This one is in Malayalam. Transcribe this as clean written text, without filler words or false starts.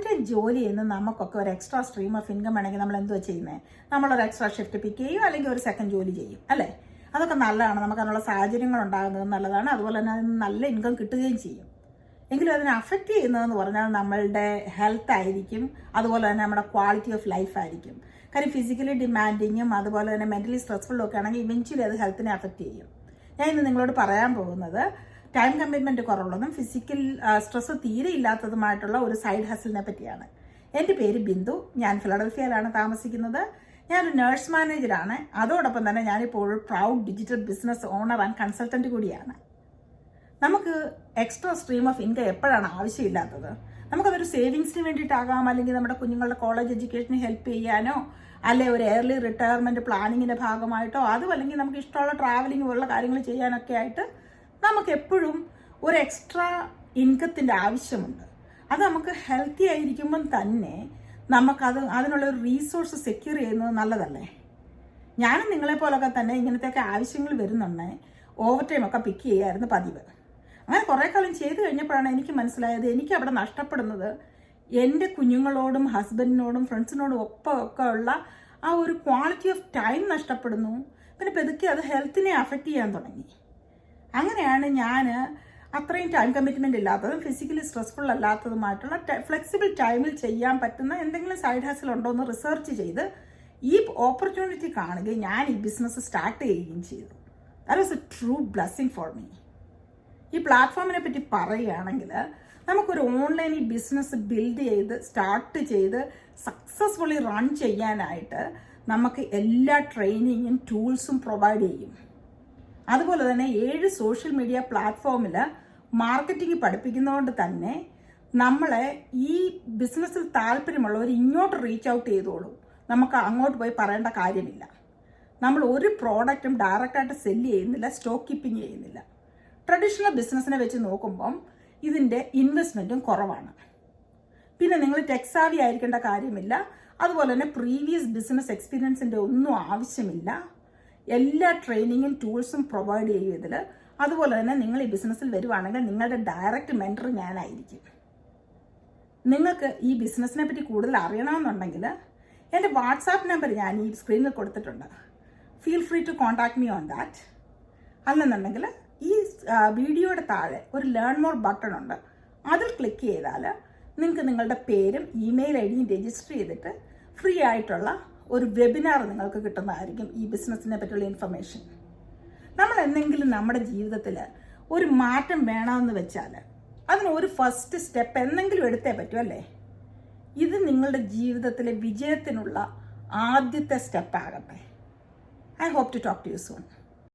ടൈം ജോലി ചെയ്യുന്ന നമുക്കൊക്കെ ഒരു എക്സ്ട്രാ സ്ട്രീം ഓഫ് ഇൻകം വേണമെങ്കിൽ നമ്മൾ എന്തുവാ ചെയ്യുന്നത്? നമ്മളൊരു എക്സ്ട്രാ ഷിഫ്റ്റ് പിക്ക് ചെയ്യും, അല്ലെങ്കിൽ ഒരു സെക്കൻഡ് ജോലി ചെയ്യും, അല്ലേ? അതൊക്കെ നല്ലതാണ്, നമുക്ക് അതിനുള്ള സാഹചര്യങ്ങൾ ഉണ്ടാകുന്നത് നല്ലതാണ്. അതുപോലെ തന്നെ അതിന് നല്ല ഇൻകം കിട്ടുകയും ചെയ്യും. എങ്കിലും അതിനെ അഫക്റ്റ് ചെയ്യുന്നതെന്ന് പറഞ്ഞാൽ നമ്മളുടെ ഹെൽത്ത് ആയിരിക്കും, അതുപോലെ തന്നെ നമ്മുടെ ക്വാളിറ്റി ഓഫ് ലൈഫ് ആയിരിക്കും. കാര്യം ഫിസിക്കലി ഡിമാൻഡിങ്ങും അതുപോലെ തന്നെ മെൻ്റലി സ്ട്രെസ്ഫുള്ളും ഒക്കെ ആണെങ്കിൽ ഇവൻച്വലി അത് ഹെൽത്തിനെ അഫക്റ്റ് ചെയ്യും. ഞാൻ ഇന്ന് നിങ്ങളോട് പറയാൻ പോകുന്നത് ടൈം കമ്മിറ്റ്മെൻറ്റ് കുറവുള്ളതും ഫിസിക്കൽ സ്ട്രെസ് തീരെ ഇല്ലാത്തതുമായിട്ടുള്ള ഒരു സൈഡ് ഹസിലിനെ പറ്റിയാണ്. എൻ്റെ പേര് ബിന്ദു, ഞാൻ ഫിലഡൽഫിയയിലാണ് താമസിക്കുന്നത്. ഞാനൊരു നേഴ്സ് മാനേജറാണ്. അതോടൊപ്പം തന്നെ ഞാനിപ്പോൾ proud digital business owner and consultant കൂടിയാണ്. നമുക്ക് എക്സ്ട്രാ സ്ട്രീം ഓഫ് ഇൻകം എപ്പോഴാണ് ആവശ്യമില്ലാത്തത്? നമുക്കതൊരു സേവിങ്സിന് വേണ്ടിയിട്ടാകാം, അല്ലെങ്കിൽ നമ്മുടെ കുഞ്ഞുങ്ങളുടെ കോളേജ് എഡ്യൂക്കേഷന് ഹെൽപ്പ് ചെയ്യാനോ, അല്ലെ ഒരു എയർലി റിട്ടയർമെൻറ്റ് പ്ലാനിങ്ങിൻ്റെ ഭാഗമായിട്ടോ, അതും അല്ലെങ്കിൽ നമുക്ക് ഇഷ്ടമുള്ള ട്രാവലിംഗ് പോലുള്ള കാര്യങ്ങൾ ചെയ്യാനൊക്കെ ആയിട്ട് നമുക്ക് എപ്പോഴും ഒരു എക്സ്ട്രാ ഇൻകത്തിൻ്റെ ആവശ്യമുണ്ട്. അത് നമുക്ക് ഹെൽത്തി ആയിരിക്കുമ്പം തന്നെ അതിനുള്ളൊരു റീസോഴ്സ് സെക്യൂർ ചെയ്യുന്നത് നല്ലതല്ലേ? ഞാനും നിങ്ങളെപ്പോലൊക്കെ തന്നെ ഇങ്ങനത്തെയൊക്കെ ആവശ്യങ്ങൾ വരുന്നുണ്ട്. ഓവർ ടൈം ഒക്കെ പിക്ക് ചെയ്യായിരുന്നു പതിവ്. അങ്ങനെ കുറേ കാലം ചെയ്ത് കഴിഞ്ഞപ്പോഴാണ് എനിക്ക് മനസ്സിലായത് എനിക്ക് അവിടെ നഷ്ടപ്പെടുന്നത് എൻ്റെ കുഞ്ഞുങ്ങളോടും ഹസ്ബൻഡിനോടും ഫ്രണ്ട്സിനോടും ഒക്കെ ഉള്ള ആ ഒരു ക്വാളിറ്റി ഓഫ് ടൈം നഷ്ടപ്പെടുന്നു. പിന്നെ പെതുക്കെ അത് ഹെൽത്തിനെ അഫക്റ്റ് ചെയ്യാൻ തുടങ്ങി. അങ്ങനെയാണ് ഞാൻ അത്രയും ടൈം കമ്മിറ്റ്മെൻ്റ് ഇല്ലാത്തതും ഫിസിക്കലി സ്ട്രെസ്ഫുൾ അല്ലാത്തതുമായിട്ടുള്ള ഫ്ലെക്സിബിൾ ടൈമിൽ ചെയ്യാൻ പറ്റുന്ന എന്തെങ്കിലും സൈഡ് ഹസിൽ ഉണ്ടോ എന്ന് റിസർച്ച് ചെയ്ത് ഈ ഓപ്പർച്യൂണിറ്റി കാണുകയും ഞാൻ ഈ ബിസിനസ് സ്റ്റാർട്ട് ചെയ്യുകയും ചെയ്തു. That was A true blessing for me. ഈ പ്ലാറ്റ്ഫോമിനെ പറ്റി പറയുകയാണെങ്കിൽ നമുക്കൊരു ഓൺലൈൻ ഈ ബിസിനസ് ബിൽഡ് ചെയ്ത് സ്റ്റാർട്ട് ചെയ്ത് സക്സസ്ഫുള്ളി റൺ ചെയ്യാനായിട്ട് നമുക്ക് എല്ലാ ട്രെയിനിങ്ങും ടൂൾസും പ്രൊവൈഡ് ചെയ്യും. അതുപോലെ തന്നെ 7 സോഷ്യൽ മീഡിയ പ്ലാറ്റ്ഫോമിൽ മാർക്കറ്റിംഗ് പഠിപ്പിക്കുന്നതുകൊണ്ട് തന്നെ നമ്മളെ ഈ ബിസിനസ്സിൽ താല്പര്യമുള്ളവർ ഇങ്ങോട്ട് റീച്ച് ഔട്ട് ചെയ്തോളും. നമുക്ക് അങ്ങോട്ട് പോയി പറയേണ്ട കാര്യമില്ല. നമ്മൾ ഒരു പ്രോഡക്റ്റും ഡയറക്റ്റായിട്ട് സെല്ല് ചെയ്യുന്നില്ല, സ്റ്റോക്ക് കീപ്പിംഗ് ചെയ്യുന്നില്ല. ട്രഡീഷണൽ ബിസിനസ്സിനെ വെച്ച് നോക്കുമ്പം ഇതിൻ്റെ ഇൻവെസ്റ്റ്മെൻറ്റും കുറവാണ്. പിന്നെ നിങ്ങൾ ടെക്സാവി ആയിരിക്കേണ്ട കാര്യമില്ല. അതുപോലെ തന്നെ പ്രീവിയസ് ബിസിനസ് എക്സ്പീരിയൻസിൻ്റെ ഒന്നും ആവശ്യമില്ല. എല്ലാ ട്രെയിനിങ്ങും ടൂൾസും പ്രൊവൈഡ് ചെയ്തതിൽ. അതുപോലെ തന്നെ നിങ്ങൾ ഈ ബിസിനസ്സിൽ വരുവാണെങ്കിൽ നിങ്ങളുടെ ഡയറക്റ്റ് മെൻറ്റർ ഞാനായിരിക്കും. നിങ്ങൾക്ക് ഈ ബിസിനസ്സിനെ പറ്റി കൂടുതൽ അറിയണമെന്നുണ്ടെങ്കിൽ എൻ്റെ വാട്സാപ്പ് നമ്പർ ഞാൻ ഈ സ്ക്രീനിൽ കൊടുത്തിട്ടുണ്ട്. Feel free to contact me on that. അല്ലെന്നുണ്ടെങ്കിൽ ഈ വീഡിയോയുടെ താഴെ ഒരു ലേൺ മോർ ബട്ടൺ ഉണ്ട്. അതിൽ ക്ലിക്ക് ചെയ്താൽ നിങ്ങൾക്ക് നിങ്ങളുടെ പേരും ഇമെയിൽ ഐ ഡിയും രജിസ്റ്റർ ചെയ്തിട്ട് ഫ്രീ ആയിട്ടുള്ള ഒരു വെബിനാർ നിങ്ങൾക്ക് കിട്ടുന്നതായിരിക്കും ഈ ബിസിനസ്സിനെ പറ്റിയുള്ള ഇൻഫർമേഷൻ. നമ്മൾ എന്തെങ്കിലും നമ്മുടെ ജീവിതത്തിൽ ഒരു മാറ്റം വേണമെന്ന് വെച്ചാൽ അതിന് ഒരു ഫസ്റ്റ് സ്റ്റെപ്പ് എന്തെങ്കിലും എടുത്തേ പറ്റൂ, അല്ലേ? ഇത് നിങ്ങളുടെ ജീവിതത്തിലെ വിജയത്തിനുള്ള ആദ്യത്തെ സ്റ്റെപ്പ് ആകട്ടെ. I hope to talk to you soon.